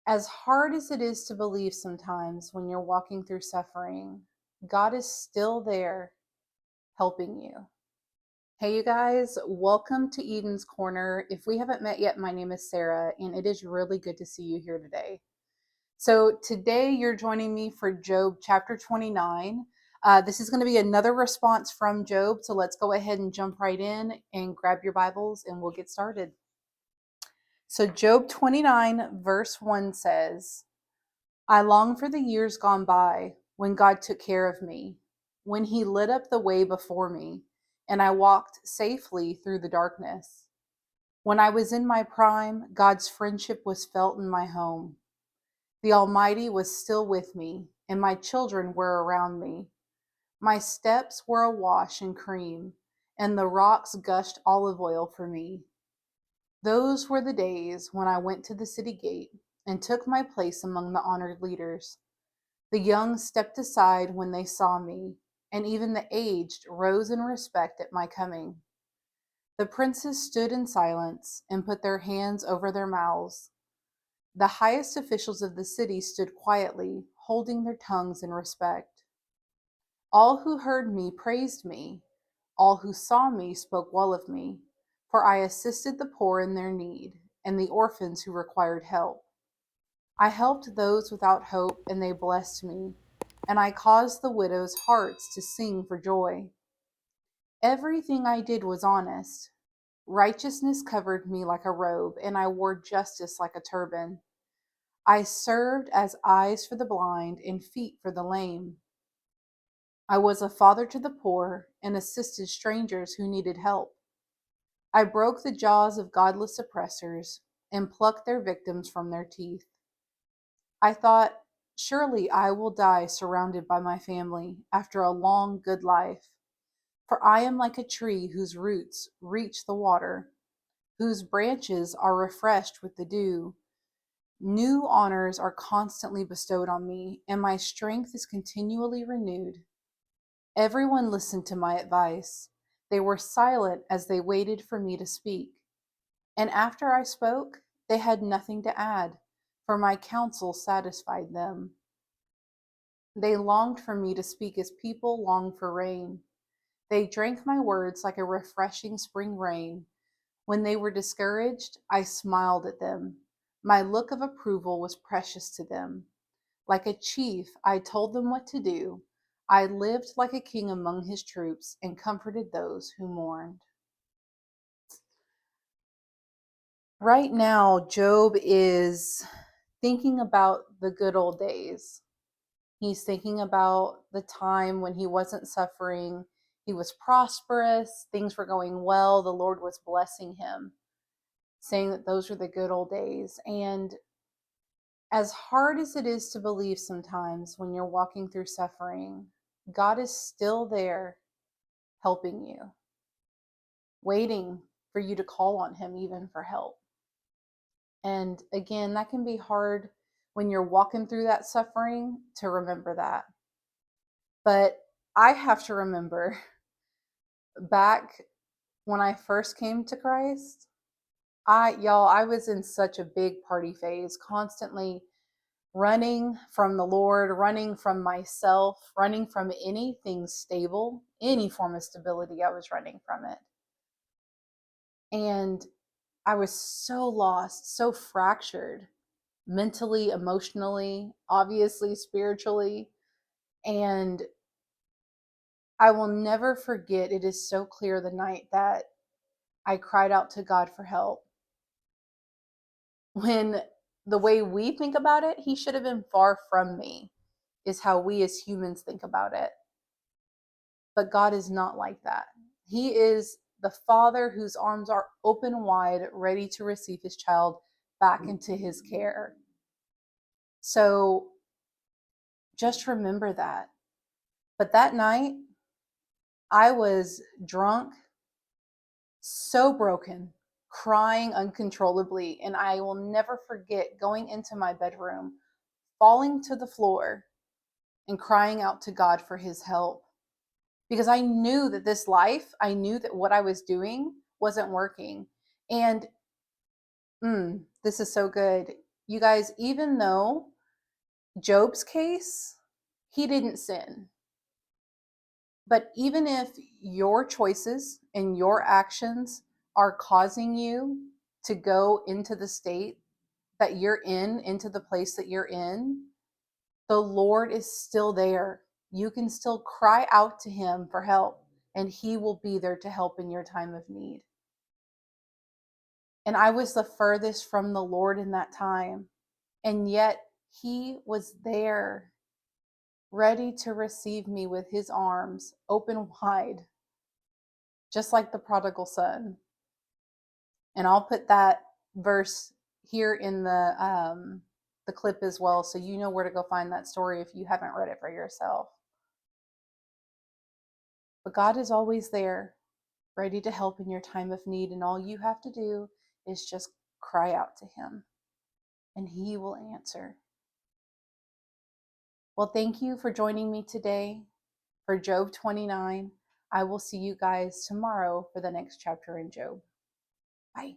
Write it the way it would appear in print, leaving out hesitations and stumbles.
As hard as it is to believe sometimes when you're walking through suffering, God is still there helping you. Hey, you guys, welcome to Eden's Corner. If we haven't met yet, my name is Sarah, and it is really good to see you here today. So, today you're joining me for Job chapter 29. This is going to be another response from Job, so let's go ahead and jump right in and grab your Bibles and we'll get started. So, Job 29, verse 1 says, I long for the years gone by when God took care of me, when He lit up the way before me, and I walked safely through the darkness. When I was in my prime, God's friendship was felt in my home. The Almighty was still with me, and my children were around me. My steps were awash in cream, and the rocks gushed olive oil for me. Those were the days when I went to the city gate and took my place among the honored leaders. The young stepped aside when they saw me, and even the aged rose in respect at my coming. The princes stood in silence and put their hands over their mouths. The highest officials of the city stood quietly, holding their tongues in respect. All who heard me praised me. All who saw me spoke well of me, for I assisted the poor in their need and the orphans who required help. I helped those without hope, and they blessed me, and I caused the widows' hearts to sing for joy. Everything I did was honest. Righteousness covered me like a robe, and I wore justice like a turban. I served as eyes for the blind and feet for the lame. I was a father to the poor and assisted strangers who needed help. I broke the jaws of godless oppressors and plucked their victims from their teeth. I thought, surely I will die surrounded by my family after a long, good life. For I am like a tree whose roots reach the water, whose branches are refreshed with the dew. New honors are constantly bestowed on me, and my strength is continually renewed. Everyone listened to my advice. They were silent as they waited for me to speak. And after I spoke, they had nothing to add, for my counsel satisfied them. They longed for me to speak as people long for rain. They drank my words like a refreshing spring rain. When they were discouraged, I smiled at them. My look of approval was precious to them. Like a chief, I told them what to do. I lived like a king among his troops and comforted those who mourned. Right now, Job is thinking about the good old days. He's thinking about the time when he wasn't suffering. He was prosperous. Things were going well. The Lord was blessing him, saying that those were the good old days. And as hard as it is to believe sometimes when you're walking through suffering, God is still there helping you, waiting for you to call on Him even for help. And again, that can be hard when you're walking through that suffering to remember that. But I have to remember back when I first came to Christ, I was in such a big party phase, constantly running from the Lord, running from myself, running from anything stable, any form of stability. I was running from it. And I was so lost, so fractured mentally, emotionally, obviously spiritually. And I will never forget, it is so clear the night that I cried out to God for help. When the way we think about it, He should have been far from me, is how we as humans think about it. But God is not like that. He is the Father whose arms are open wide, ready to receive His child back into His care. So just remember that. But that night, I was drunk, so broken, crying uncontrollably. And I will never forget going into my bedroom, falling to the floor, and crying out to God for His help. Because I knew that this life, I knew that what I was doing wasn't working. And this is so good. You guys, even though Job's case, he didn't sin. But even if your choices and your actions are causing you to go into the state that you're in, into the place that you're in, the Lord is still there. You can still cry out to him for help, and he will be there to help in your time of need. And I was the furthest from the Lord in that time, and yet he was there, ready to receive me with his arms open wide, just like the prodigal son. And I'll put that verse here in the clip as well, so you know where to go find that story if you haven't read it for yourself. But God is always there, ready to help in your time of need, and all you have to do is just cry out to him, and he will answer. Well, thank you for joining me today for Job 29. I will see you guys tomorrow for the next chapter in Job. Bye.